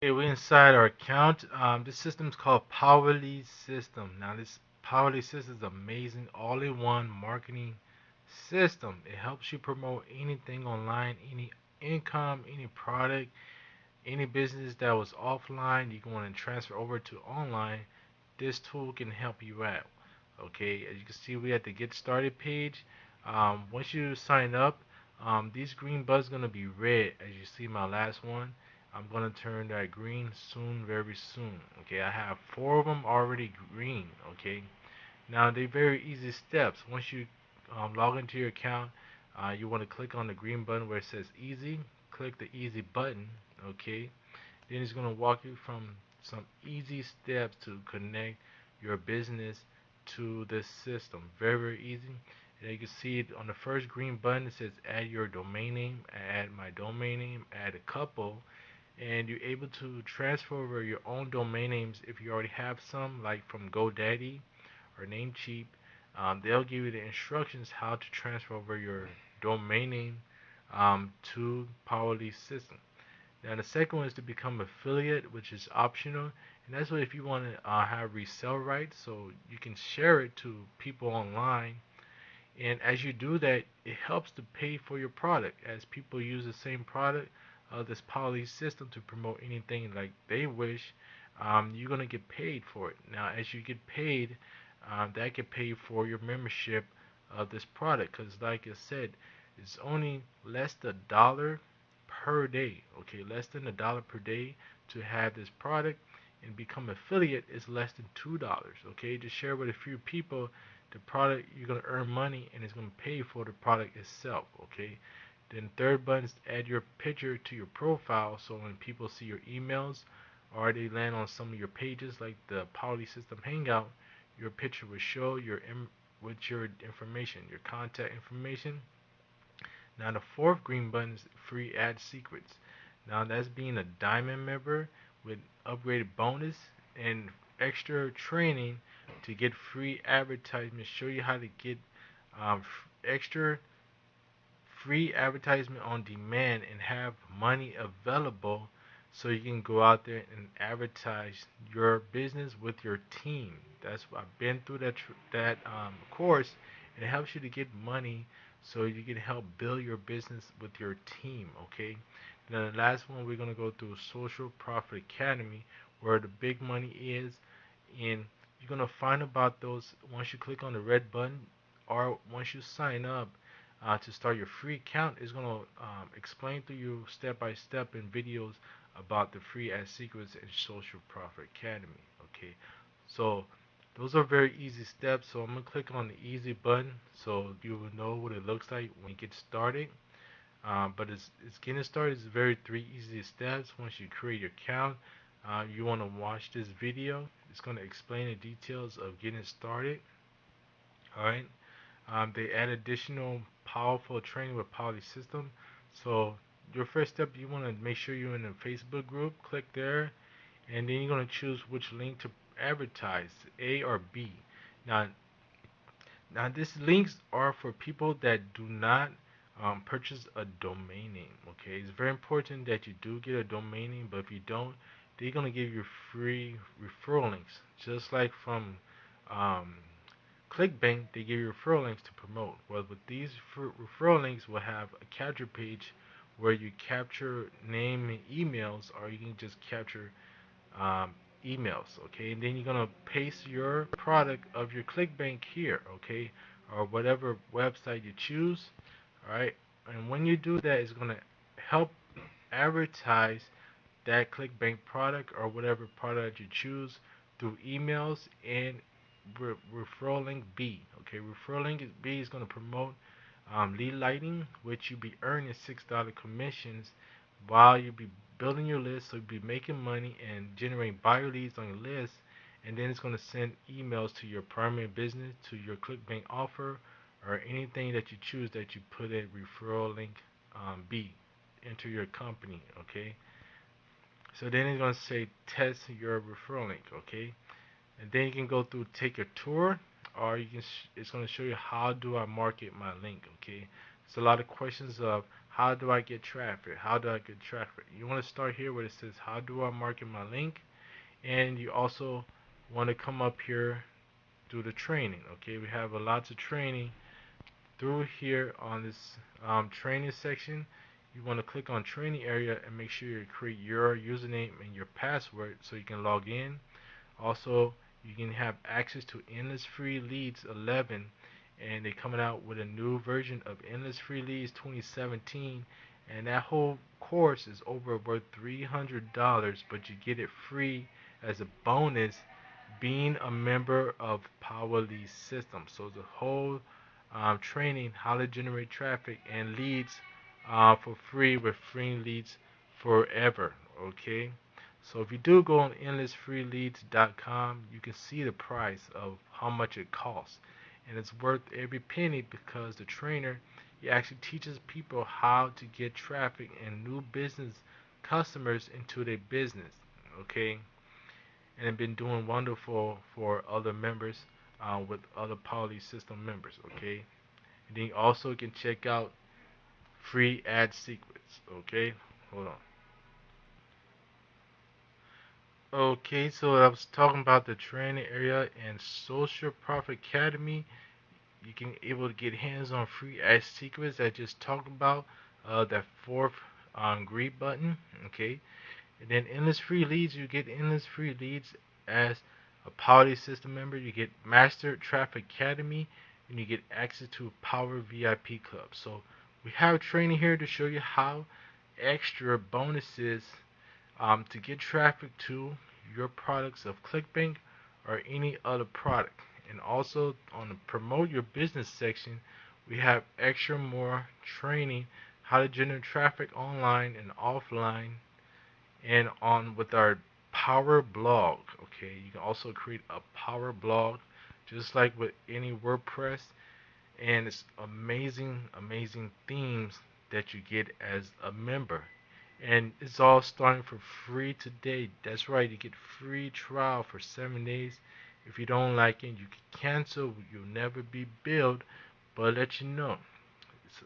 Okay, we're inside our account. This system is called Powerly System. Now, this Powerly System is amazing, all-in-one marketing system. It helps you promote anything online, any income, any product, any business that was offline. You want to transfer over to online. This tool can help you out. Okay, as you can see, we at the Get Started page. Once you sign up, these green buttons gonna be red. As you see, my last one. I'm gonna turn that green soon, very soon. Okay, I have four of them already green. Okay, now they're very easy steps. Once you log into your account, you want to click on the green button where it says Easy. Click the Easy button. Okay, then it's gonna walk you from some easy steps to connect your business to this system. Very, very easy. And you can see it on the first green button. It says add your domain name, add my domain name, add a couple, and you're able to transfer over your own domain names if you already have some, like from GoDaddy or Namecheap. They'll give you the instructions how to transfer over your domain name to Powerly System. Now the second one is to become affiliate, which is optional, and that's what if you want to have resell rights, so you can share it to people online. And as you do that, it helps to pay for your product. As people use the same product, this poly system to promote anything like they wish, you're gonna get paid for it. Now, as you get paid, that can pay for your membership of this product. Because, like I said, it's only less than a dollar per day. Okay, less than a dollar per day to have this product, and become affiliate is less than $2. Okay, just share with a few people the product, you're going to earn money and it's going to pay for the product itself. Okay, then third button is add your picture to your profile, so when people see your emails or they land on some of your pages like the Poly System Hangout, your picture will show with your information, your contact information. Now the fourth green button is free ad secrets. Now that's being a diamond member with upgraded bonus and extra training to get free advertisements. Show you how to get extra free advertisement on demand and have money available so you can go out there and advertise your business with your team. That's I've been through that course, and it helps you to get money so you can help build your business with your team. Okay. Then the last one we're gonna go through Social Profit Academy, where the big money is, and you're gonna find about those once you click on the red button or once you sign up to start your free account. Is going to explain to you step by step in videos about the free ad secrets and Social Profit Academy. Okay, so those are very easy steps. So I'm going to click on the easy button so you will know what it looks like when you get started. But it's getting started. It's very three easy steps. Once you create your account, you want to watch this video. It's going to explain the details of getting started. All right. They add additional powerful training with Poly System. So your first step, you want to make sure you're in a Facebook group. Click there, and then you're going to choose which link to advertise, A or B. Now, now these links are for people that do not purchase a domain name. Okay, it's very important that you do get a domain name, but if you don't, they're going to give you free referral links, just like from um, ClickBank, they give you referral links to promote. Well, with these referral links, we'll have a capture page where you capture name and emails, or you can just capture um, emails, okay? And then you're gonna paste your product of your ClickBank here, okay, or whatever website you choose, all right? And when you do that, it's gonna help advertise that ClickBank product or whatever product you choose through emails and referral link B. Okay, referral link B is going to promote lead lighting, which you'll be earning $6 commissions while you be building your list. So you'll be making money and generating buyer leads on your list, and then it's going to send emails to your primary business, to your ClickBank offer, or anything that you choose that you put in referral link B into your company. Okay, so then it's going to say test your referral link. Okay, and then you can go through take a tour, or it's going to show you how do I market my link. Okay, it's a lot of questions of How do I get traffic? How do I get traffic? You want to start here where it says how do I market my link, and you also want to come up here do the training. Okay, we have a lots of training through here on this training section. You want to click on training area and make sure you create your username and your password so you can log in. Also, you can have access to Endless Free Leads 11, and they're coming out with a new version of Endless Free Leads 2017, and that whole course is over worth $300, but you get it free as a bonus being a member of Power Lead System. So the whole training how to generate traffic and leads for free with free leads forever. Okay. So if you do go on endlessfreeleads.com, you can see the price of how much it costs, and it's worth every penny because the trainer he actually teaches people how to get traffic and new business customers into their business. Okay, and have been doing wonderful for other members with other Poly system members. Okay, and then you also can check out free ad secrets. Okay, hold on. Okay, so I was talking about the training area and Social Profit Academy. You can able to get hands-on free ad secrets. I just talked about that fourth green button. Okay, and then endless free leads. You get endless free leads as a Poly system member. You get Master Traffic Academy, and you get access to Power VIP Club. So we have training here to show you how extra bonuses to get traffic to your products of ClickBank or any other product. And also on the promote your business section, we have extra more training how to generate traffic online and offline and on with our power blog. Okay, you can also create a power blog just like with any WordPress, and it's amazing themes that you get as a member, and it's all starting for free today. That's right, you get free trial for 7 days. If you don't like it, you can cancel. You'll never be billed, but I'll let you know it's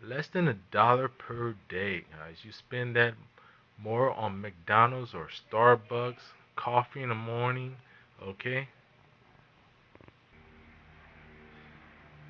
less than $1 per day, guys. You spend that more on McDonald's or Starbucks coffee in the morning. Okay,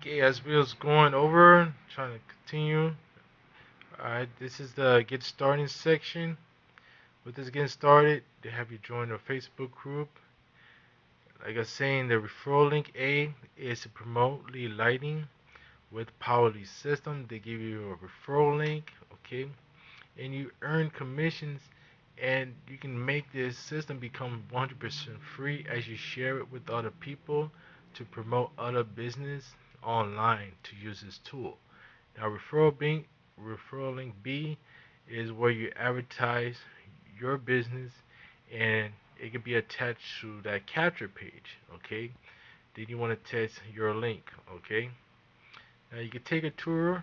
okay, as we was going over trying to continue. Alright, this is the get started section. With this getting started, they have you join a Facebook group. Like I was saying, the referral link A is to promote lead lighting with Power Lead System. They give you a referral link, okay, and you earn commissions, and you can make this system become 100% free as you share it with other people to promote other business online to use this tool. Now, referral link B is where you advertise your business, and it can be attached to that capture page. Okay, then you want to test your link. Okay, now you can take a tour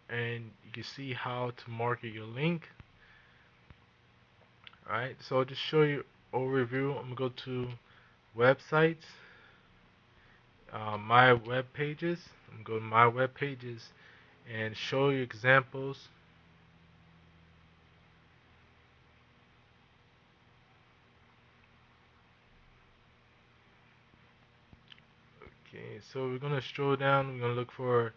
and you can see how to market your link. Alright, so I'll just show you overview. I'm gonna go to websites, my web pages. I'm gonna go to my web pages and show you examples. Okay, so we're gonna scroll down. We're gonna look for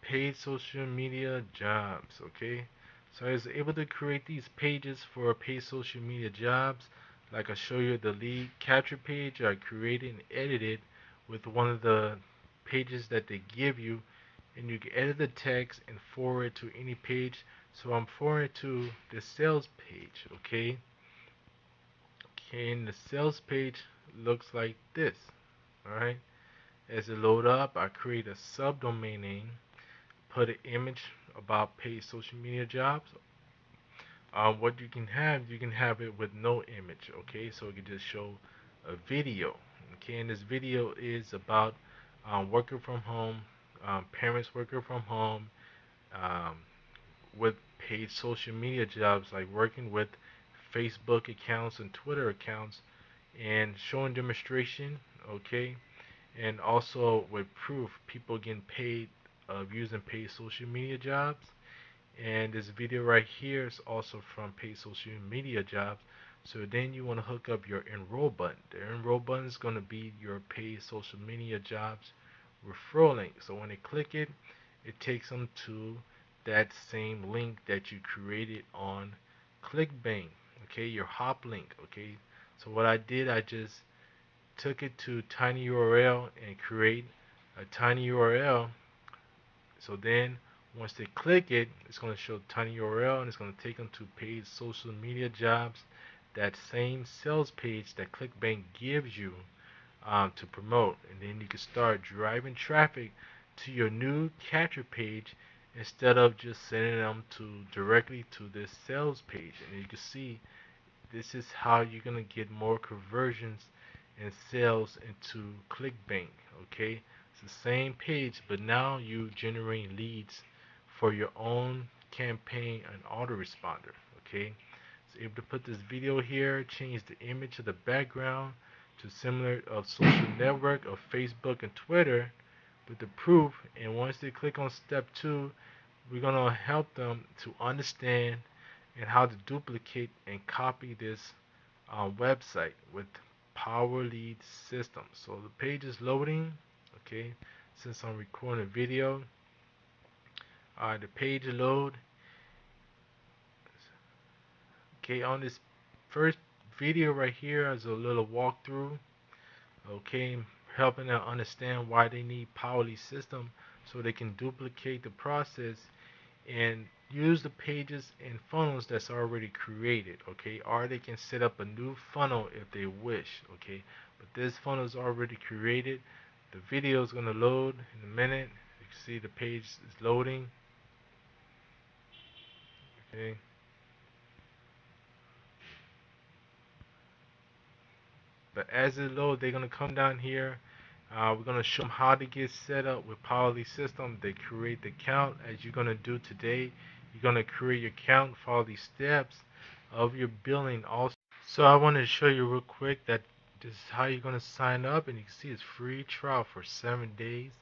paid social media jobs. Okay, so I was able to create these pages for paid social media jobs. Like I show you the lead capture page I created and edited with one of the pages that they give you, and you can edit the text and forward it to any page. So I'm forwarding it to the sales page. Okay, and the sales page looks like this. Alright, as it load up, I create a subdomain name, put an image about paid social media jobs. What you can have it with no image. Okay, so it can just show a video. Okay, and this video is about working from home, parents working from home, um, with paid social media jobs like working with Facebook accounts and Twitter accounts and showing demonstration. Okay, and also with proof people getting paid of using paid social media jobs. And this video right here is also from paid social media jobs. So then you want to hook up your enroll button. The enroll button is going to be your paid social media jobs referral link. So when they click it, it takes them to that same link that you created on ClickBank. Okay, your hop link. Okay, so what I did, I just took it to tinyurl and create a tinyurl. So then once they click it, it's going to show tinyurl and it's going to take them to paid social media jobs, that same sales page that ClickBank gives you to promote. And then you can start driving traffic to your new capture page instead of just sending them to directly to this sales page. And you can see this is how you're going to get more conversions and sales into ClickBank. Okay, it's the same page, but now you generating leads for your own campaign and autoresponder. Okay, so able to put this video here, change the image of the background to similar of social network of Facebook and Twitter with the proof. And once they click on step 2, we're gonna help them to understand and how to duplicate and copy this website with Power Lead System. So the page is loading. Okay, since I'm recording a video, the page load. Okay, on this first video right here is a little walkthrough. Okay, helping them understand why they need Power Lead System so they can duplicate the process and use the pages and funnels that's already created. Okay, or they can set up a new funnel if they wish. Okay, but this funnel is already created. The video is going to load in a minute. You can see the page is loading. Okay, but as it loads, they're going to come down here. We're going to show them how to get set up with Powerly System. They create the account as you're going to do today. You're going to create your account, follow these steps of your billing also. So I wanted to show you real quick that this is how you're going to sign up, and you can see it's free trial for 7 days.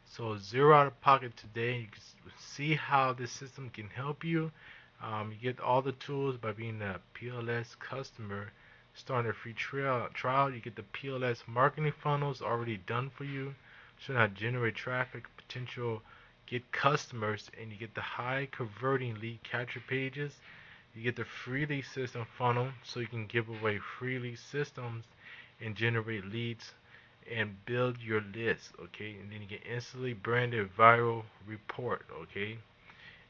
So zero out of pocket today. You can see how this system can help you. You get all the tools by being a PLS customer. Starting a free trial, you get the PLS marketing funnels already done for you. So now generate traffic, potential get customers, and you get the high converting lead capture pages. You get the free lead system funnel so you can give away free lead systems and generate leads and build your list. Okay, and then you get instantly branded viral report. Okay,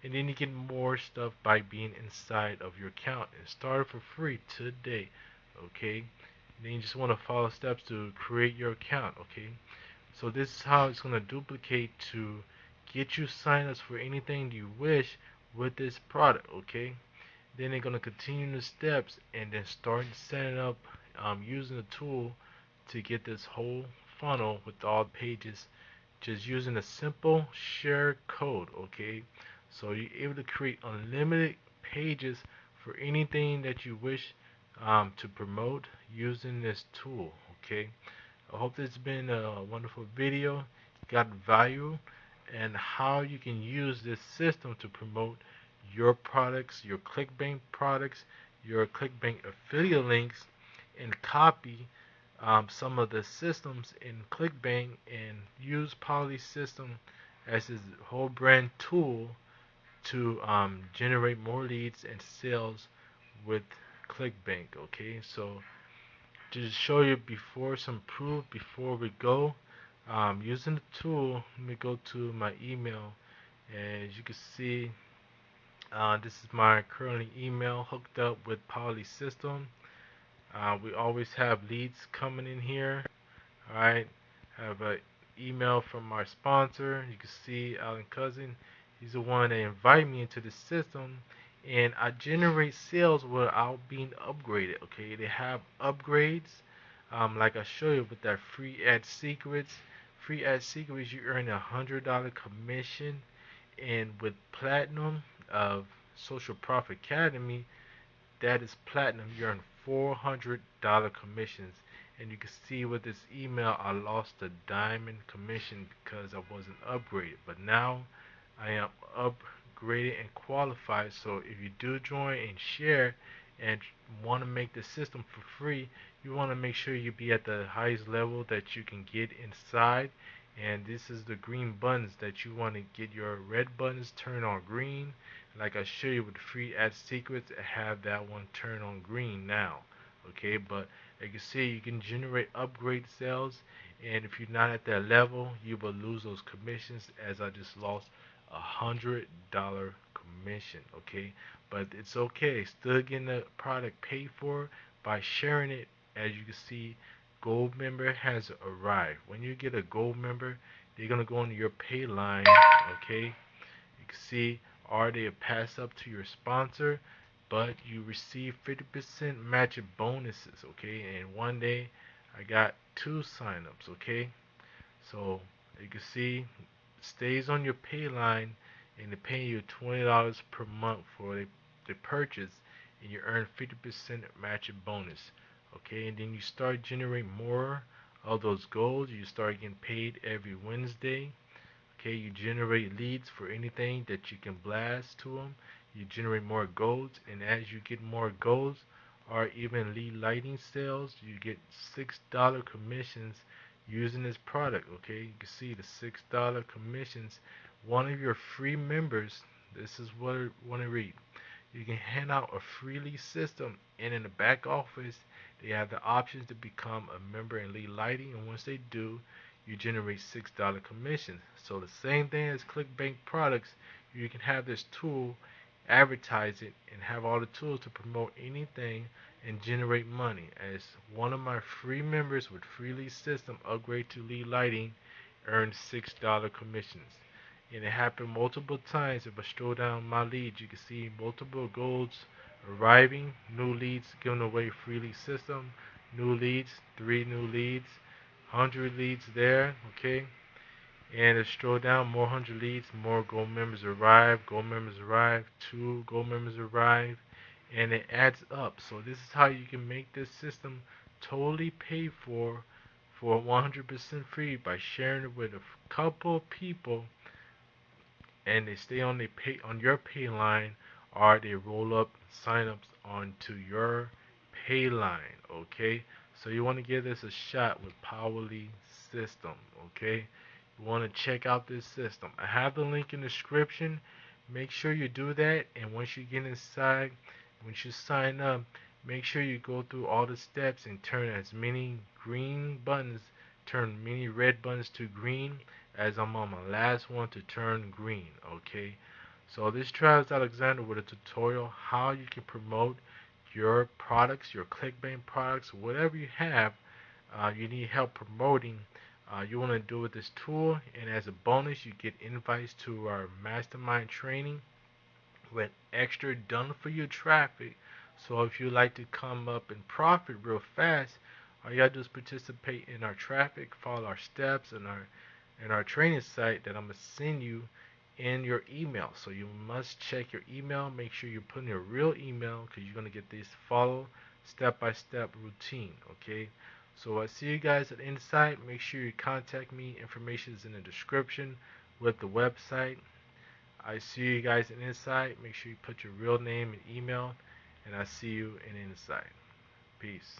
and then you get more stuff by being inside of your account and start for free today. Okay, and then you just want to follow steps to create your account. Okay, so this is how it's going to duplicate to get you signups for anything you wish with this product. Okay, then they're going to continue the steps and then start setting up using the tool to get this whole funnel with all the pages just using a simple share code. Okay, so you're able to create unlimited pages for anything that you wish to promote using this tool. Okay, I hope this has been a wonderful video, got value, and how you can use this system to promote your products, your ClickBank products, your ClickBank affiliate links, and copy some of the systems in ClickBank and use Poly System as his whole brand tool to generate more leads and sales with ClickBank. Okay, so to show you before some proof before we go, using the tool, let me go to my email. As you can see, this is my currently email hooked up with Poly System. We always have leads coming in here. Alright, have an email from our sponsor. You can see Alan Cousin. He's the one that invited me into the system, and I generate sales without being upgraded. Okay, they have upgrades, like I show you with that free ad secrets. Free ad secrets, you earn $100 commission, and with platinum of Social Profit Academy, that is platinum. You earn $400 commissions. And you can see with this email, I lost a diamond commission because I wasn't upgraded. But now I am upgraded. upgraded and qualified. So if you do join and share and want to make the system for free, you want to make sure you be at the highest level that you can get inside. And this is the green buttons that you want to get your red buttons turned on green. Like I show you with free ad secrets, I have that one turned on green now. Okay, but like you see, you can generate upgrade sales, and if you're not at that level, you will lose those commissions. As I just lost $100 commission. Okay, but it's okay. Still getting the product paid for by sharing it. As you can see, gold member has arrived. When you get a gold member, they're gonna go into your pay line. Okay, you can see are they a pass up to your sponsor, but you receive 50% matching bonuses. Okay, and one day I got 2 signups. Okay, so you can see stays on your pay line, and they're paying you $20 per month for the purchase, and you earn 50% matching bonus. Okay, and then you start generating more of those goals. You start getting paid every Wednesday. Okay, you generate leads for anything that you can blast to them. You generate more golds, and as you get more golds, or even lead lighting sales, you get $6 commissions using this product. Okay, you can see the $6 commissions. One of your free members, this is what I want to read. You can hand out a freely system, and in the back office, they have the options to become a member in lead lighting, and once they do, you generate $6 commissions. So the same thing as ClickBank products, you can have this tool, advertise it, and have all the tools to promote anything and generate money. As one of my free members with free lead system upgrade to lead lighting earned $6 commissions. And it happened multiple times. If I scroll down my leads, you can see multiple golds arriving, new leads given away freely system, new leads, 3 new leads, 100 leads there, okay? And if scroll down, more 100 leads, more gold members arrive, 2 gold members arrive, and it adds up. So this is how you can make this system totally paid for 100% free by sharing it with a couple people, and they stay on your pay line, or they roll up signups onto your pay line. Okay, so you want to give this a shot with Powerly system. Okay, you want to check out this system. I have the link in the description. Make sure you do that, and once you get inside, once you sign up, make sure you go through all the steps and turn as many green buttons, turn many red buttons to green, as I'm on my last one to turn green. Okay, so this Travis Alexander with a tutorial how you can promote your products, your clickbait products, whatever you have, you need help promoting. You want to do with this tool, and as a bonus, you get invites to our mastermind training with extra done for you traffic. So if you like to come up and profit real fast, all you gotta do is participate in our traffic, follow our steps in our training site that I'm gonna send you in your email. So you must check your email, make sure you put in your real email because you're gonna get this follow step-by-step routine. Okay. So I see you guys at Insight. Make sure you contact me. Information is in the description with the website. I see you guys in Insight. Make sure you put your real name and email, and I see you in Insight. Peace.